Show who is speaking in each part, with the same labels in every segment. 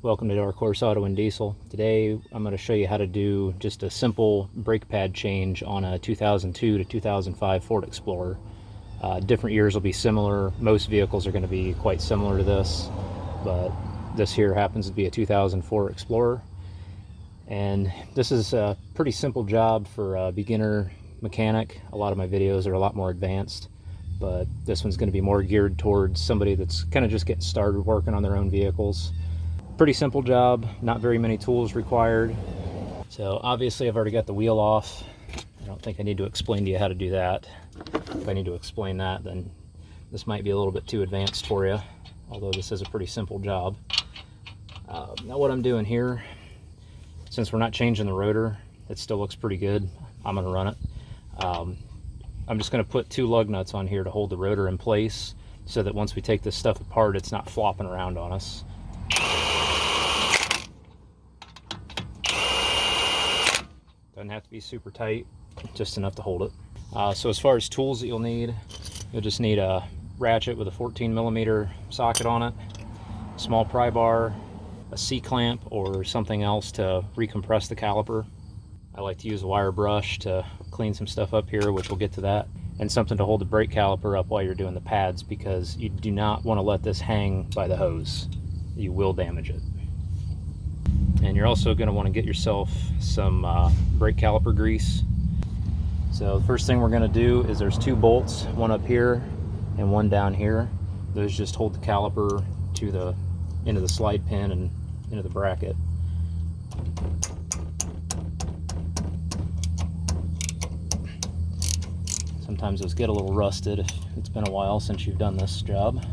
Speaker 1: Welcome to Dark Horse Auto and Diesel. Today I'm going to show you how to do just a simple brake pad change on a 2002 to 2005 Ford Explorer. Different years will be similar. Most vehicles are going to be quite similar to this, but this here happens to be a 2004 Explorer. And this is a pretty simple job for a beginner mechanic. A lot of my videos are a lot more advanced, but this one's going to be more geared towards somebody that's kind of just getting started working on their own vehicles. Pretty simple job, not very many tools required. So obviously I've already got the wheel off. I don't think I need to explain to you how to do that. If I need to explain that, then this might be a little bit too advanced for you, although this is a pretty simple job. Now what I'm doing here, since we're not changing the rotor, it still looks pretty good. I'm gonna run it. I'm just gonna put 2 lug nuts on here to hold the rotor in place so that once we take this stuff apart, it's not flopping around on us. Doesn't have to be super tight, just enough to hold it. So as far as tools that you'll just need a ratchet with a 14mm socket on it, a small pry bar, a C-clamp or something else to recompress the caliper. I like to use a wire brush to clean some stuff up here, which we'll get to that, and something to hold the brake caliper up while you're doing the pads, because you do not want to let this hang by the hose. You will damage it. And you're also going to want to get yourself some brake caliper grease. So the first thing we're going to do is there's 2 bolts, one up here and one down here. Those just hold the caliper to the into the slide pin and into the bracket. Sometimes those get a little rusted if it's been a while since you've done this job.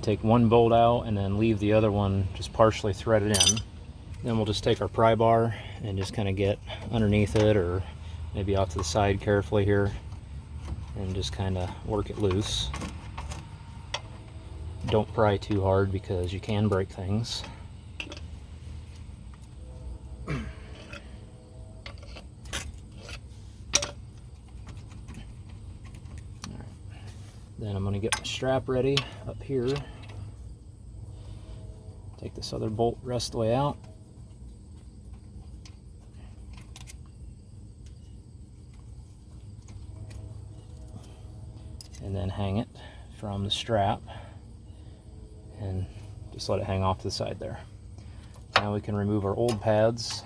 Speaker 1: Take one bolt out and then leave the other one just partially threaded in. Then we'll just take our pry bar and just kind of get underneath it, or maybe off to the side carefully here, and just kind of work it loose. Don't pry too hard because you can break things. Then I'm going to get my strap ready up here. Take this other bolt rest the way out. And then hang it from the strap and just let it hang off to the side there. Now we can remove our old pads.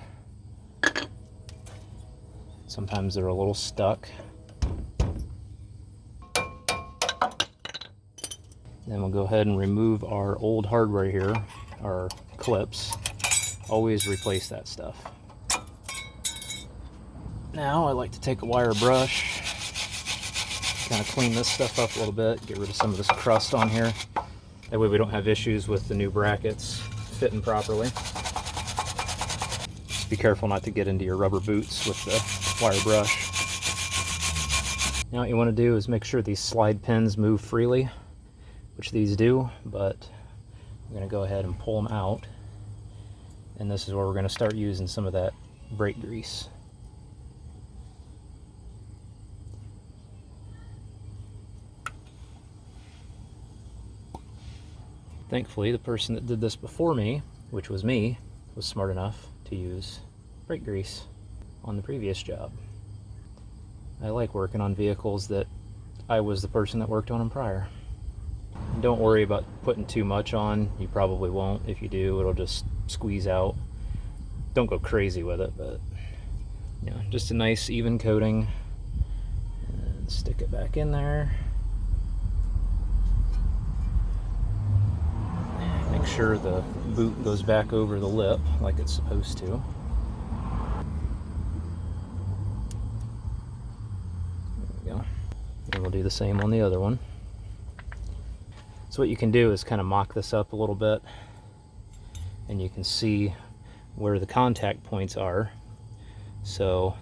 Speaker 1: Sometimes they're a little stuck. Then we'll go ahead and remove our old hardware here, our clips. Always replace that stuff. Now I like to take a wire brush, kind of clean this stuff up a little bit, get rid of some of this crust on here. That way we don't have issues with the new brackets fitting properly. Just be careful not to get into your rubber boots with the wire brush. Now what you want to do is make sure these slide pins move freely, which these do, but we're going to go ahead and pull them out. And this is where we're going to start using some of that brake grease. Thankfully, the person that did this before me, which was me, was smart enough to use brake grease on the previous job. I like working on vehicles that I was the person that worked on them prior. Don't worry about putting too much on. You probably won't. If you do, it'll just squeeze out. Don't go crazy with it, but you know, just a nice even coating. And stick it back in there. Make sure the boot goes back over the lip like it's supposed to. There we go. And we'll do the same on the other one. So what you can do is kind of mock this up a little bit, and you can see where the contact points are. So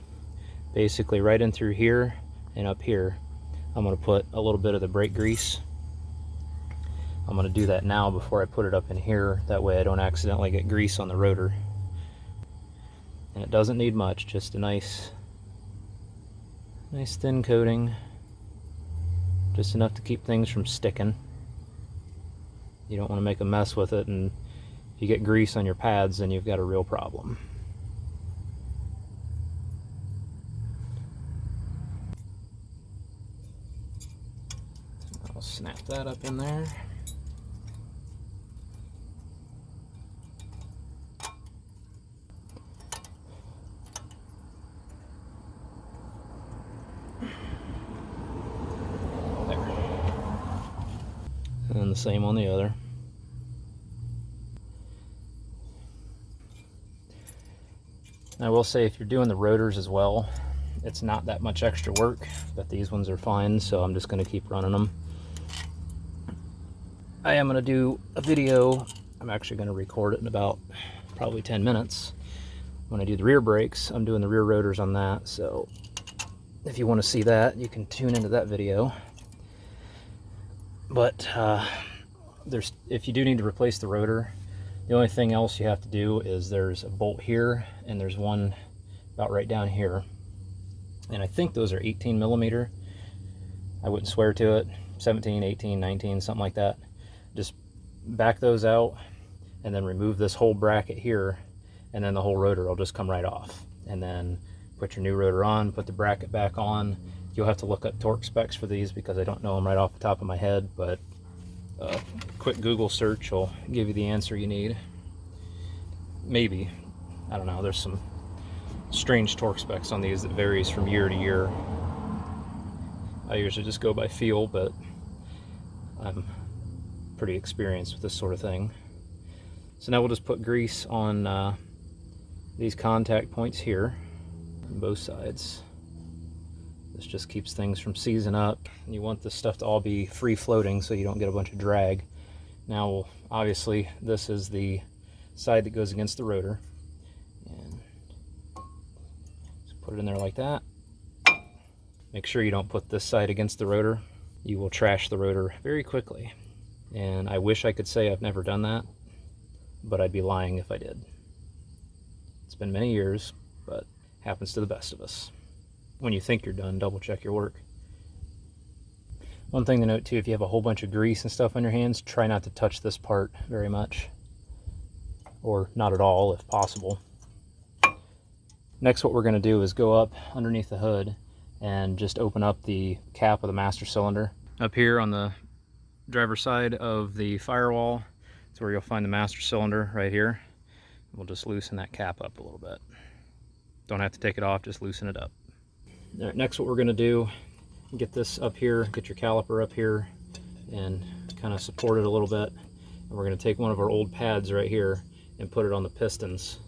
Speaker 1: basically right in through here and up here, I'm going to put a little bit of the brake grease. I'm going to do that now before I put it up in here, that way I don't accidentally get grease on the rotor. And it doesn't need much, just a nice thin coating, just enough to keep things from sticking. You don't want to make a mess with it, and if you get grease on your pads, then you've got a real problem. I'll snap that up in there. And the same on the other. I will say, if you're doing the rotors as well, it's not that much extra work, but these ones are fine, so I'm just going to keep running them. I am going to do a video. I'm actually going to record it in about probably 10 minutes. When I do the rear brakes, I'm doing the rear rotors on that, so if you want to see that, you can tune into that video. But if you do need to replace the rotor, the only thing else you have to do is there's a bolt here, and there's one about right down here. And I think those are 18 millimeter. I wouldn't swear to it. 17, 18, 19, something like that. Just back those out, and then remove this whole bracket here, and then the whole rotor will just come right off. And then put your new rotor on, put the bracket back on. You'll have to look up torque specs for these because I don't know them right off the top of my head, but a quick Google search will give you the answer you need. Maybe. I don't know. There's some strange torque specs on these that varies from year to year. I usually just go by feel, but I'm pretty experienced with this sort of thing. So now we'll just put grease on these contact points here on both sides. This just keeps things from seizing up. You want this stuff to all be free floating so you don't get a bunch of drag. Now, obviously, this is the side that goes against the rotor. And just put it in there like that. Make sure you don't put this side against the rotor. You will trash the rotor very quickly. And I wish I could say I've never done that, but I'd be lying if I did. It's been many years, but happens to the best of us. When you think you're done, double check your work. One thing to note too, if you have a whole bunch of grease and stuff on your hands, try not to touch this part very much, or not at all if possible. Next, what we're going to do is go up underneath the hood and just open up the cap of the master cylinder. Up here on the driver's side of the firewall, that's where you'll find the master cylinder right here. We'll just loosen that cap up a little bit. Don't have to take it off, just loosen it up. All right, next what we're going to do, get this up here, get your caliper up here, and kind of support it a little bit. And we're going to take one of our old pads right here and put it on the pistons.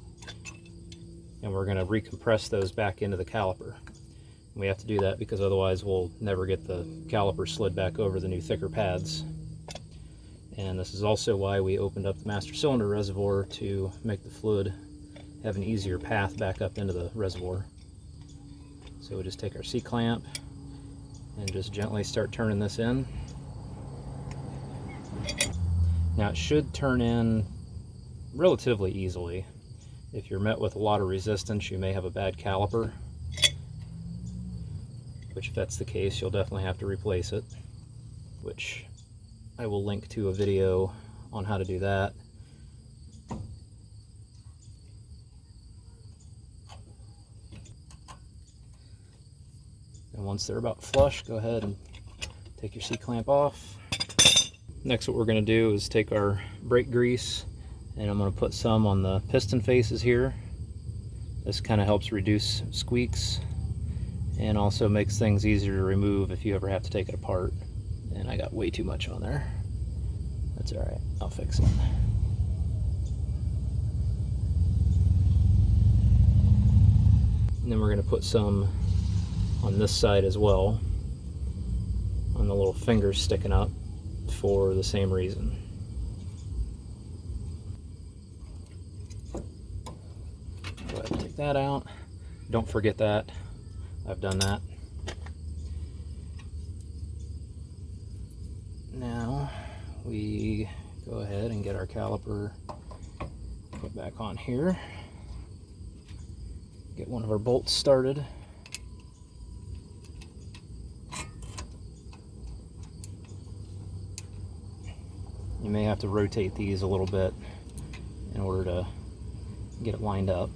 Speaker 1: And we're going to recompress those back into the caliper. And we have to do that because otherwise we'll never get the caliper slid back over the new thicker pads. And this is also why we opened up the master cylinder reservoir, to make the fluid have an easier path back up into the reservoir. So we just take our C-clamp and just gently start turning this in. Now it should turn in relatively easily. If you're met with a lot of resistance, you may have a bad caliper, which if that's the case, you'll definitely have to replace it, which I will link to a video on how to do that. And once they're about flush, go ahead and take your C-clamp off. Next, what we're going to do is take our brake grease, and I'm going to put some on the piston faces here. This kind of helps reduce squeaks and also makes things easier to remove if you ever have to take it apart. And I got way too much on there. That's all right, I'll fix it. And then we're going to put some on this side as well, on the little fingers sticking up, for the same reason. Go ahead and take that out. Don't forget that. I've done that. Now we go ahead and get our caliper put back on here. Get one of our bolts started. You may have to rotate these a little bit in order to get it lined up.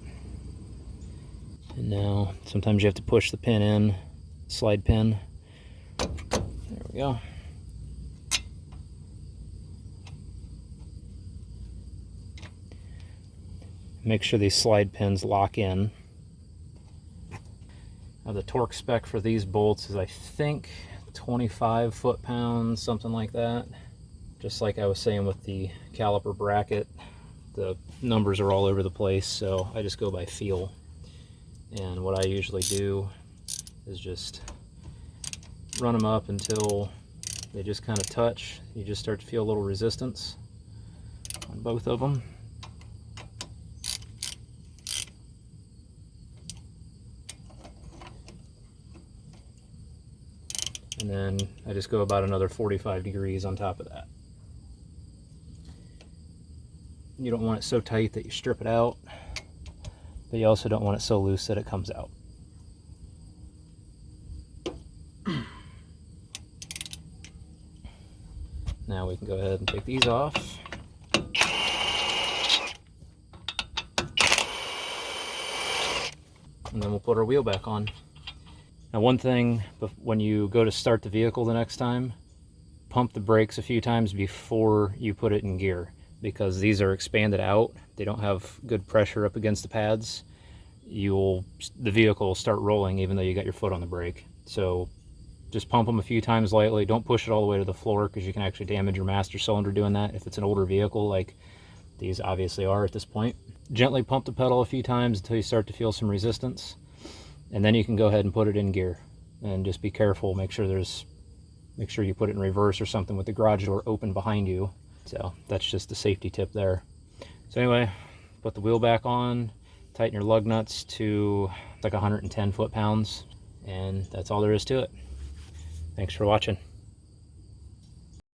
Speaker 1: And now sometimes you have to push the pin in, slide pin. There we go. Make sure these slide pins lock in. Now the torque spec for these bolts is, I think, 25 foot-pounds, something like that. Just like I was saying with the caliper bracket, the numbers are all over the place, so I just go by feel. And what I usually do is just run them up until they just kind of touch. You just start to feel a little resistance on both of them. And then I just go about another 45 degrees on top of that. You don't want it so tight that you strip it out, but you also don't want it so loose that it comes out. Now we can go ahead and take these off. And then we'll put our wheel back on. Now one thing, when you go to start the vehicle the next time, pump the brakes a few times before you put it in gear, because these are expanded out. They don't have good pressure up against the pads. The vehicle will start rolling even though you got your foot on the brake. So just pump them a few times lightly. Don't push it all the way to the floor, because you can actually damage your master cylinder doing that if it's an older vehicle like these obviously are at this point. Gently pump the pedal a few times until you start to feel some resistance, and then you can go ahead and put it in gear. And just be careful, make sure you put it in reverse or something with the garage door open behind you. So that's just a safety tip there. So anyway, put the wheel back on, tighten your lug nuts to like 110 foot-pounds, and that's all there is to it. Thanks for watching.